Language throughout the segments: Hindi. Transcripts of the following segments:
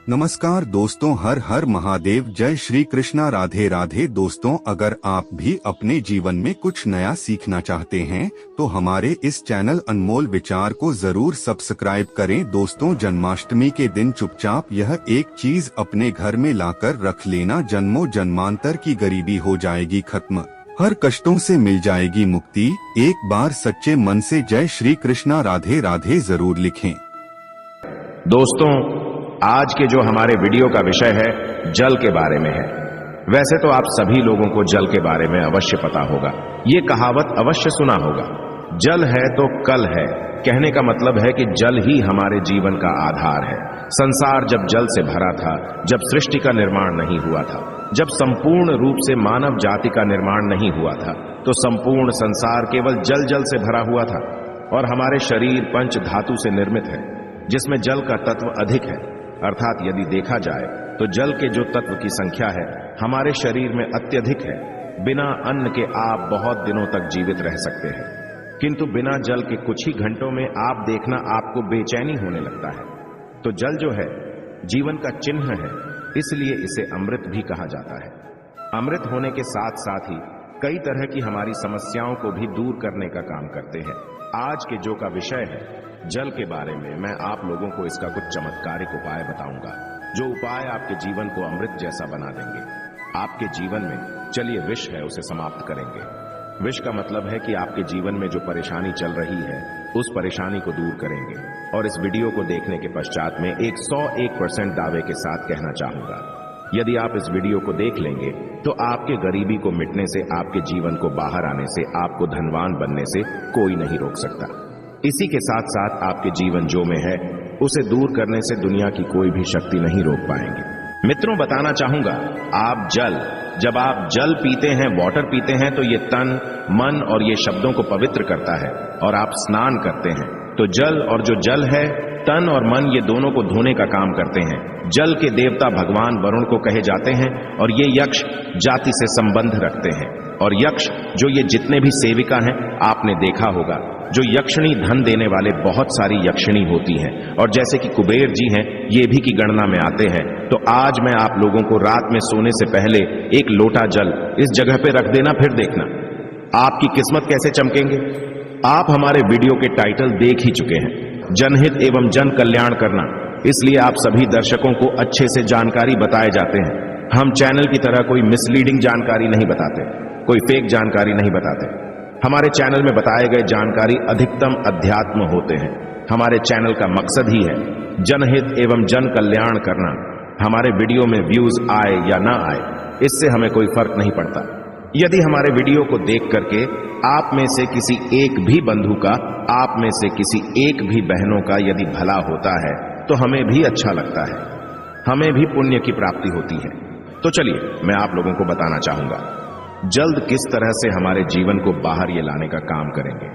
नमस्कार दोस्तों, हर हर महादेव, जय श्री कृष्णा, राधे राधे। दोस्तों, अगर आप भी अपने जीवन में कुछ नया सीखना चाहते हैं तो हमारे इस चैनल अनमोल विचार को जरूर सब्सक्राइब करें। दोस्तों, जन्माष्टमी के दिन चुपचाप यह एक चीज अपने घर में लाकर रख लेना, जन्मों जन्मांतर की गरीबी हो जाएगी खत्म, हर कष्टों से मिल जाएगी मुक्ति। एक बार सच्चे मन से जय श्री कृष्णा राधे राधे जरूर लिखें। दोस्तों, आज के जो हमारे वीडियो का विषय है जल के बारे में है। वैसे तो आप सभी लोगों को जल के बारे में अवश्य पता होगा, ये कहावत अवश्य सुना होगा, जल है तो कल है। कहने का मतलब है कि जल ही हमारे जीवन का आधार है। संसार जब जल से भरा था, जब सृष्टि का निर्माण नहीं हुआ था, जब संपूर्ण रूप से मानव जाति का निर्माण नहीं हुआ था, तो संपूर्ण संसार केवल जल जल से भरा हुआ था। और हमारे शरीर पंच धातु से निर्मित है, जिसमें जल का तत्व अधिक है। अर्थात यदि देखा जाए तो जल के जो तत्व की संख्या है हमारे शरीर में अत्यधिक है। बिना अन्न के आप बहुत दिनों तक जीवित रह सकते हैं, किंतु बिना जल के कुछ ही घंटों में आप देखना आपको बेचैनी होने लगता है। तो जल जो है जीवन का चिन्ह है, इसलिए इसे अमृत भी कहा जाता है। अमृत होने के साथ साथ ही कई तरह की हमारी समस्याओं को भी दूर करने का काम करते हैं। आज के जो का विषय है जल के बारे में, मैं आप लोगों को इसका कुछ चमत्कारिक उपाय बताऊंगा, जो उपाय आपके जीवन को अमृत जैसा बना देंगे। आपके जीवन में चलिए विष है उसे समाप्त करेंगे। विष का मतलब है कि आपके जीवन में जो परेशानी चल रही है उस परेशानी को दूर करेंगे। और इस वीडियो को देखने के पश्चात में 101% दावे के साथ कहना चाहूंगा, यदि आप इस वीडियो को देख लेंगे तो आपके गरीबी को मिटने से, आपके जीवन को बाहर आने से, आपको धनवान बनने से कोई नहीं रोक सकता। इसी के साथ साथ आपके जीवन जो में है उसे दूर करने से दुनिया की कोई भी शक्ति नहीं रोक पाएंगे। मित्रों, बताना चाहूंगा, जब आप जल पीते हैं, वाटर पीते हैं, तो ये तन, मन और ये शब्दों को पवित्र करता है। और आप स्नान करते हैं तो जल और जो जल है, तन और मन, ये दोनों को धोने का काम करते हैं। जल के देवता भगवान वरुण को कहे जाते हैं और ये यक्ष जाति से संबंध रखते हैं। और यक्ष जो ये जितने भी सेविका हैं, आपने देखा होगा जो यक्षिणी धन देने वाले बहुत सारी यक्षिणी होती हैं, और जैसे कि कुबेर जी हैं, ये भी की गणना में आते हैं। तो आज मैं आप लोगों को रात में सोने से पहले एक लोटा जल इस जगह पे रख देना, फिर देखना आपकी किस्मत कैसे चमकेंगे। आप हमारे वीडियो के टाइटल देख ही चुके हैं, जनहित एवं जन कल्याण करना, इसलिए आप सभी दर्शकों को अच्छे से जानकारी बताए जाते हैं। हम चैनल की तरह कोई मिसलीडिंग जानकारी नहीं बताते, कोई फेक जानकारी नहीं बताते। हमारे चैनल में बताए गए जानकारी अधिकतम अध्यात्म होते हैं। हमारे चैनल का मकसद ही है जनहित एवं जन कल्याण करना। हमारे वीडियो में व्यूज आए या ना आए, इससे हमें कोई फर्क नहीं पड़ता। यदि हमारे वीडियो को देख करके आप में से किसी एक भी बंधु का, आप में से किसी एक भी बहनों का यदि भला होता है तो हमें भी अच्छा लगता है, हमें भी पुण्य की प्राप्ति होती है। तो चलिए मैं आप लोगों को बताना चाहूंगा जल्द किस तरह से हमारे जीवन को बाहर ये लाने का काम करेंगे।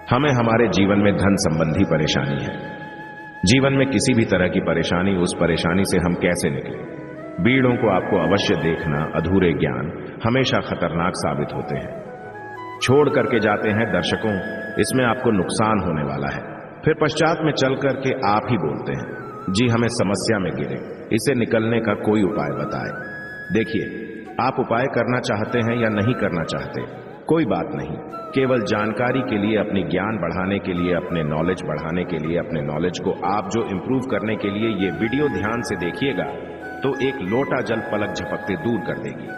हमें हमारे जीवन में धन संबंधी परेशानी है। जीवन में किसी भी तरह की परेशानी, उस परेशानी से हम कैसे निकलें। बीड़ों को आपको अवश्य देखना, अधूरे ज्ञान हमेशा खतरनाक साबित होते हैं, छोड़ करके जाते हैं। दर्शकों, इसमें आपको नुकसान होने वाला है। फिर पश्चात में चल करके आप ही बोलते हैं, जी हमें समस्या में गिरे, इसे निकलने का कोई उपाय बताए। देखिए, आप उपाय करना चाहते हैं या नहीं करना चाहते, कोई बात नहीं, केवल जानकारी के लिए, अपनी ज्ञान बढ़ाने के लिए, अपने नॉलेज बढ़ाने के लिए, अपने नॉलेज को आप जो इंप्रूव करने के लिए ये वीडियो ध्यान से देखिएगा तो एक लोटा जल पलक झपकते दूर कर देगी।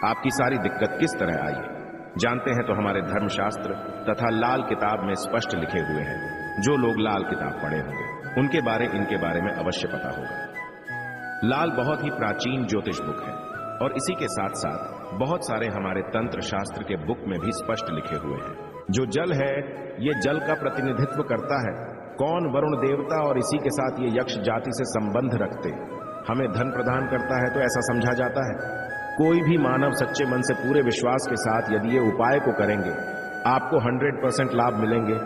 आपकी सारी दिक्कत किस तरह आई है जानते हैं तो हमारे धर्मशास्त्र तथा लाल किताब में स्पष्ट लिखे हुए हैं। जो लोग लाल किताब पढ़े होंगे उनके बारे, इनके बारे में अवश्य पता होगा। लाल बहुत ही प्राचीन ज्योतिष बुक है और इसी के साथ साथ बहुत सारे हमारे तंत्र शास्त्र के बुक में भी स्पष्ट लिखे हुए हैं। जो जल है, ये जल का प्रतिनिधित्व करता है। कौन? वरुण देवता, और इसी के साथ ये यक्ष जाति से संबंध रखते हमें धन प्रदान करता है, तो ऐसा समझा जाता है। कोई भी मानव सच्चे मन से पूरे विश्वास के साथ यदि ये उपाय को करेंगे, आपको 100% लाभ मिलेंगे।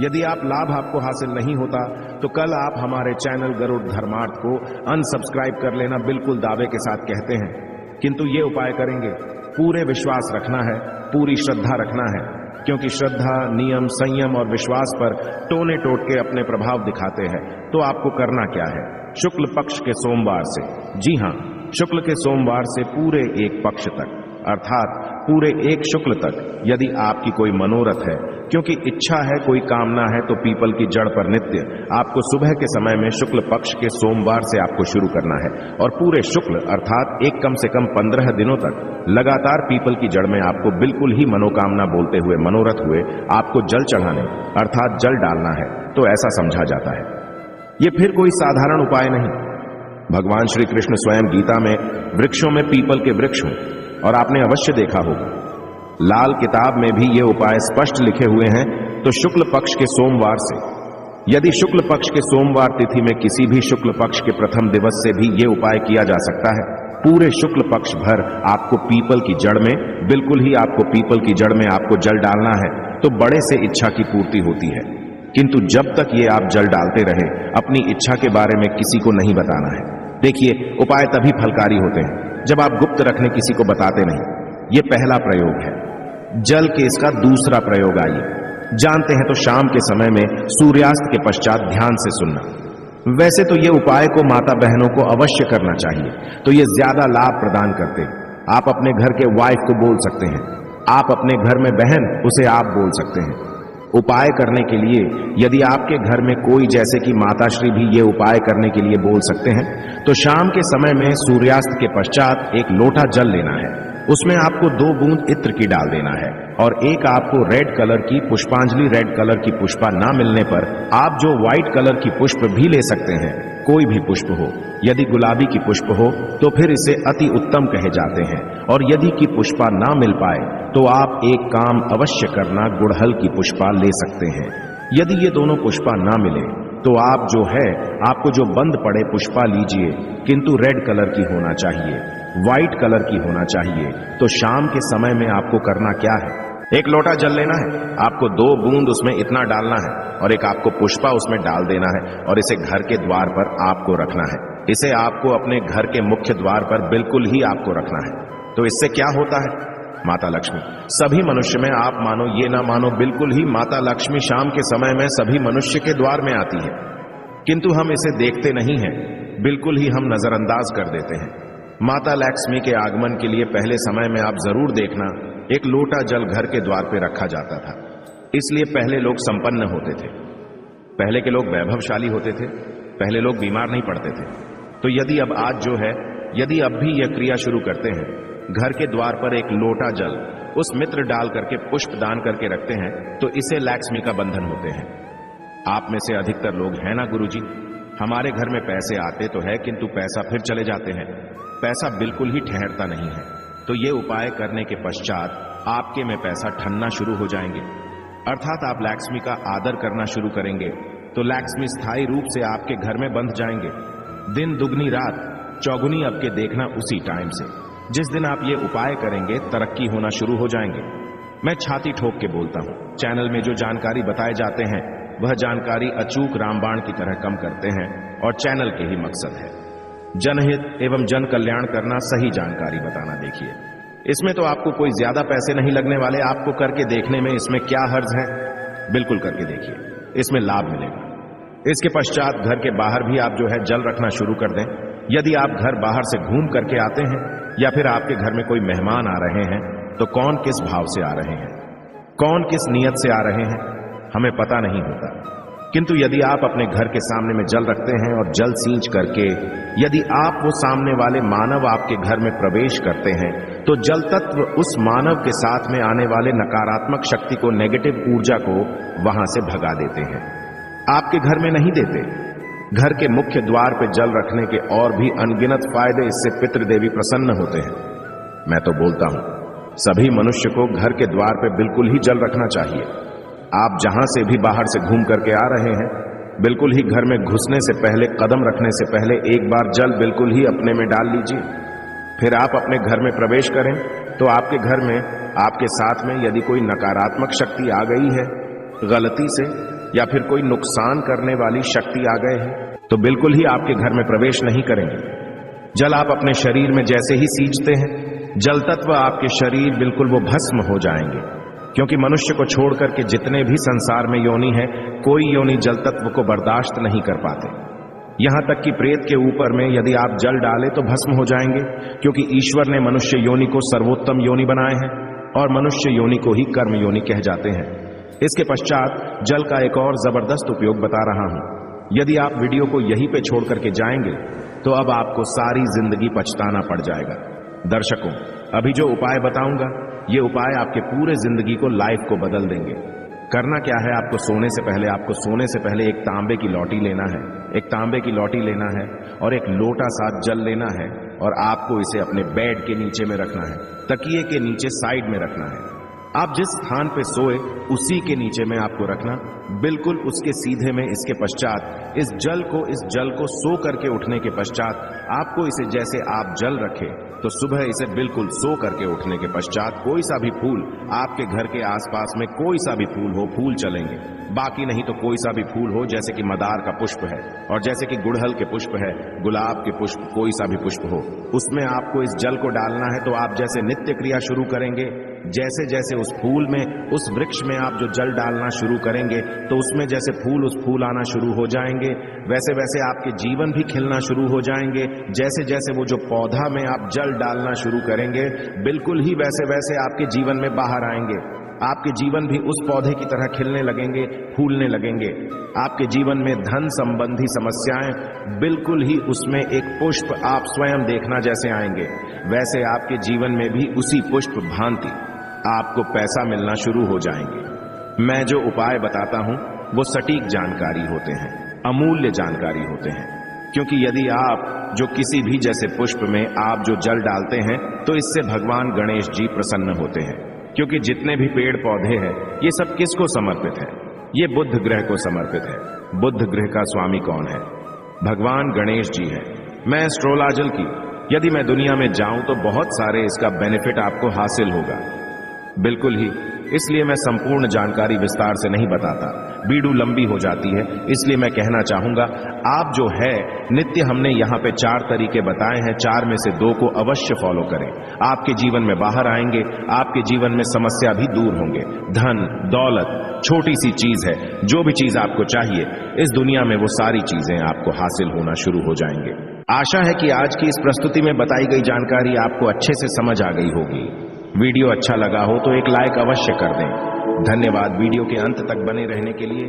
यदि आप लाभ आपको हासिल नहीं होता तो कल आप हमारे चैनल गरुड़ धर्मार्थ को अनसब्सक्राइब कर लेना, बिल्कुल दावे के साथ कहते हैं। किंतु ये उपाय करेंगे, पूरे विश्वास रखना है, पूरी श्रद्धा रखना है। क्योंकि श्रद्धा, नियम, संयम और विश्वास पर टोने टोटके अपने प्रभाव दिखाते हैं। तो आपको करना क्या है? शुक्ल पक्ष के सोमवार से, जी हां, शुक्ल के सोमवार से पूरे एक पक्ष तक, अर्थात पूरे एक शुक्ल तक, यदि आपकी कोई मनोरथ है, क्योंकि इच्छा है, कोई कामना है, तो पीपल की जड़ पर नित्य आपको सुबह के समय में शुक्ल पक्ष के सोमवार से आपको शुरू करना है और पूरे शुक्ल अर्थात एक कम से कम 15 दिनों तक लगातार पीपल की जड़ में आपको बिल्कुल ही मनोकामना बोलते हुए, मनोरथ हुए आपको जल चढ़ाने अर्थात जल डालना है। तो ऐसा समझा जाता है। ये फिर कोई साधारण उपाय नहीं। भगवान श्री कृष्ण स्वयं गीता में वृक्षों में पीपल के वृक्ष हों, और आपने अवश्य देखा होगा लाल किताब में भी ये उपाय स्पष्ट लिखे हुए हैं। तो शुक्ल पक्ष के सोमवार से, यदि शुक्ल पक्ष के सोमवार तिथि में किसी भी शुक्ल पक्ष के प्रथम दिवस से भी ये उपाय किया जा सकता है। पूरे शुक्ल पक्ष भर आपको पीपल की जड़ में, बिल्कुल ही आपको पीपल की जड़ में आपको जल डालना है। तो बड़े से इच्छा की पूर्ति होती है। किंतु जब तक ये आप जल डालते रहे, अपनी इच्छा के बारे में किसी को नहीं बताना है। देखिए, उपाय तभी फलकारी होते हैं जब आप गुप्त रखने किसी को बताते नहीं। ये पहला प्रयोग है। जल के इसका दूसरा प्रयोग आइए जानते हैं। तो शाम के समय में सूर्यास्त के पश्चात ध्यान से सुनना। वैसे तो ये उपाय को माता बहनों को अवश्य करना चाहिए, तो ये ज्यादा लाभ प्रदान करते हैं। आप अपने घर के वाइफ को बोल सकते हैं, आप अपने घर में बहन, उसे आप बोल सकते हैं। उपाय करने के लिए यदि आपके घर में कोई, जैसे कि माताश्री भी ये उपाय करने के लिए बोल सकते हैं, तो शाम के समय में सूर्यास्त के पश्चात एक लोटा जल लेना है। उसमें आपको 2 बूंद इत्र की डाल देना है और एक आपको रेड कलर की पुष्पांजलि, रेड कलर की पुष्पा ना मिलने पर आप जो व्हाइट कलर की पुष्प भी ले सकते हैं, कोई भी पुष्प हो। यदि गुलाबी की पुष्प हो तो फिर इसे अति उत्तम कहे जाते हैं, और यदि की पुष्पा ना मिल पाए तो आप एक काम अवश्य करना, गुड़हल की पुष्पा ले सकते हैं। यदि ये दोनों पुष्पा ना मिले तो आप जो है, आपको जो बंद पड़े पुष्पा लीजिए, किंतु रेड कलर की होना चाहिए, व्हाइट कलर की होना चाहिए। तो शाम के समय में आपको करना क्या है? एक लोटा जल लेना है, आपको 2 बूंद उसमें इतना डालना है और एक आपको पुष्पा उसमें डाल देना है और इसे घर के द्वार पर आपको रखना है। इसे आपको अपने घर के मुख्य द्वार पर बिल्कुल ही आपको रखना है। तो इससे क्या होता है? माता लक्ष्मी सभी मनुष्य में, आप मानो ये ना मानो, बिल्कुल ही माता लक्ष्मी शाम के समय में सभी मनुष्य के द्वार में आती है, किंतु हम इसे देखते नहीं हैं, बिल्कुल ही हम नजरअंदाज कर देते हैं। माता लक्ष्मी के आगमन के लिए पहले समय में आप जरूर देखना, एक लोटा जल घर के द्वार पे रखा जाता था। इसलिए पहले लोग संपन्न होते थे, पहले के लोग वैभवशाली होते थे, पहले लोग बीमार नहीं पड़ते थे। तो यदि अब आज जो है, यदि अब भी यह क्रिया शुरू करते हैं, घर के द्वार पर एक लोटा जल उस मित्र डाल करके पुष्प दान करके रखते हैं, तो इसे लक्ष्मी का बंधन होते हैं। आप में से अधिकतर लोग हैं ना, गुरुजी, हमारे घर में पैसे आते तो है, किंतु पैसा फिर चले जाते हैं, पैसा बिल्कुल ही ठहरता नहीं है। तो ये उपाय करने के पश्चात आपके में पैसा ठनना शुरू हो जाएंगे, अर्थात आप लक्ष्मी का आदर करना शुरू करेंगे, तो लक्ष्मी स्थायी रूप से आपके घर में बंध जाएंगे। दिन दुगनी रात चौगुनी अब के देखना उसी टाइम से। जिस दिन आप ये उपाय करेंगे, तरक्की होना शुरू हो जाएंगे। मैं छाती ठोक के बोलता हूं, चैनल में जो जानकारी बताए जाते हैं वह जानकारी अचूक रामबाण की तरह कम करते हैं और चैनल के ही मकसद है जनहित एवं जन कल्याण करना, सही जानकारी बताना। देखिए, इसमें तो आपको कोई ज्यादा पैसे नहीं लगने वाले, आपको करके देखने में इसमें क्या हर्ज है, बिल्कुल करके देखिए, इसमें लाभ मिलेगा। इसके पश्चात घर के बाहर भी आप जो है जल रखना शुरू कर दें। यदि आप घर बाहर से घूम करके आते हैं या फिर आपके घर में कोई मेहमान आ रहे हैं, तो कौन किस भाव से आ रहे हैं, कौन किस नियत से आ रहे हैं, हमें पता नहीं होता। किंतु यदि आप अपने घर के सामने में जल रखते हैं और जल सींच करके यदि आप वो सामने वाले मानव आपके घर में प्रवेश करते हैं, तो जल तत्व उस मानव के साथ में आने वाले नकारात्मक शक्ति को, नेगेटिव ऊर्जा को वहां से भगा देते हैं। आपके घर में नहीं देते, घर के मुख्य द्वार पे जल रखने के और भी अनगिनत फायदे, इससे पितृदेवी प्रसन्न होते हैं। मैं तो बोलता हूं, सभी मनुष्य को घर के द्वार पे बिल्कुल ही जल रखना चाहिए। आप जहां से भी बाहर से घूम करके आ रहे हैं, बिल्कुल ही घर में घुसने से पहले, कदम रखने से पहले एक बार जल बिल्कुल ही अपने में डाल लीजिए। फिर आप अपने घर में प्रवेश करें, तो आपके घर में, आपके साथ में यदि कोई नकारात्मक शक्ति आ गई है गलती से, या फिर कोई नुकसान करने वाली शक्ति आ गए हैं, तो बिल्कुल ही आपके घर में प्रवेश नहीं करेंगे। जल आप अपने शरीर में जैसे ही सींचते हैं, जल तत्व आपके शरीर बिल्कुल वो भस्म हो जाएंगे। क्योंकि मनुष्य को छोड़ करके जितने भी संसार में योनि है, कोई योनि जल तत्व को बर्दाश्त नहीं कर पाते। यहां तक कि प्रेत के ऊपर में यदि आप जल डालें तो भस्म हो जाएंगे, क्योंकि ईश्वर ने मनुष्य योनि को सर्वोत्तम योनि बनाए हैं और मनुष्य योनि को ही कर्म योनि कह जाते हैं। इसके पश्चात जल का एक और जबरदस्त उपयोग बता रहा हूं। यदि आप वीडियो को यहीं पे छोड़ करके जाएंगे तो अब आपको सारी जिंदगी पछताना पड़ जाएगा। दर्शकों, अभी जो उपाय बताऊंगा, ये उपाय आपके पूरे जिंदगी को, लाइफ को बदल देंगे। करना क्या है, आपको सोने से पहले एक तांबे की लौटी लेना है, एक तांबे की लौटी लेना है और एक लोटा सा जल लेना है और आपको इसे अपने बेड के नीचे में रखना है, तकिए के नीचे साइड में रखना है। आप जिस स्थान पे सोए उसी के नीचे में आपको रखना, बिल्कुल उसके सीधे में। इसके पश्चात इस जल को सो करके उठने के पश्चात आपको इसे, जैसे आप जल रखे तो सुबह इसे बिल्कुल सो करके उठने के पश्चात कोई सा भी फूल, आपके घर के आसपास में कोई सा भी फूल हो, फूल चलेंगे, बाकी नहीं तो कोई सा भी फूल हो, जैसे कि मदार का पुष्प है और जैसे कि गुड़हल के पुष्प है, गुलाब के पुष्प, कोई सा भी पुष्प हो, उसमें आपको इस जल को डालना है। तो आप जैसे नित्य क्रिया शुरू करेंगे, जैसे जैसे उस फूल में, उस वृक्ष में आप जो जल डालना शुरू करेंगे तो उसमें जैसे फूल आना शुरू हो जाएंगे, वैसे वैसे आपके जीवन भी खिलना शुरू हो जाएंगे। जैसे जैसे वो जो पौधा में आप जल डालना शुरू करेंगे, बिल्कुल ही वैसे वैसे आपके जीवन में बाहर आएंगे। आपके जीवन भी उस पौधे की तरह खिलने लगेंगे, फूलने लगेंगे। आपके जीवन में धन संबंधी समस्याएं, बिल्कुल ही उसमें एक पुष्प आप स्वयं देखना जैसे आएंगे, वैसे आपके जीवन में भी उसी पुष्प भांति आपको पैसा मिलना शुरू हो जाएंगे। मैं जो उपाय बताता हूं वो सटीक जानकारी होते हैं, अमूल्य जानकारी होते हैं, क्योंकि यदि आप जो किसी भी जैसे पुष्प में आप जो जल डालते हैं तो इससे भगवान गणेश जी प्रसन्न होते हैं। क्योंकि जितने भी पेड़ पौधे हैं ये सब किसको समर्पित है? ये बुध ग्रह को समर्पित है। बुध ग्रह का स्वामी कौन है? भगवान गणेश जी है। मैं एस्ट्रोलॉजल की यदि मैं दुनिया में जाऊं तो बहुत सारे इसका बेनिफिट आपको हासिल होगा, बिल्कुल ही। इसलिए मैं संपूर्ण जानकारी विस्तार से नहीं बताता, वीडियो लंबी हो जाती है। इसलिए मैं कहना चाहूंगा, आप जो है नित्य हमने यहाँ पे 4 तरीके बताए हैं, 4 में से 2 को अवश्य फॉलो करें। आपके जीवन में बाहर आएंगे, आपके जीवन में समस्या भी दूर होंगे। धन दौलत छोटी सी चीज है, जो भी चीज आपको चाहिए इस दुनिया में वो सारी चीजें आपको हासिल होना शुरू हो जाएंगे। आशा है कि आज की इस प्रस्तुति में बताई गई जानकारी आपको अच्छे से समझ आ गई होगी। वीडियो अच्छा लगा हो तो एक लाइक अवश्य कर दें। धन्यवाद वीडियो के अंत तक बने रहने के लिए।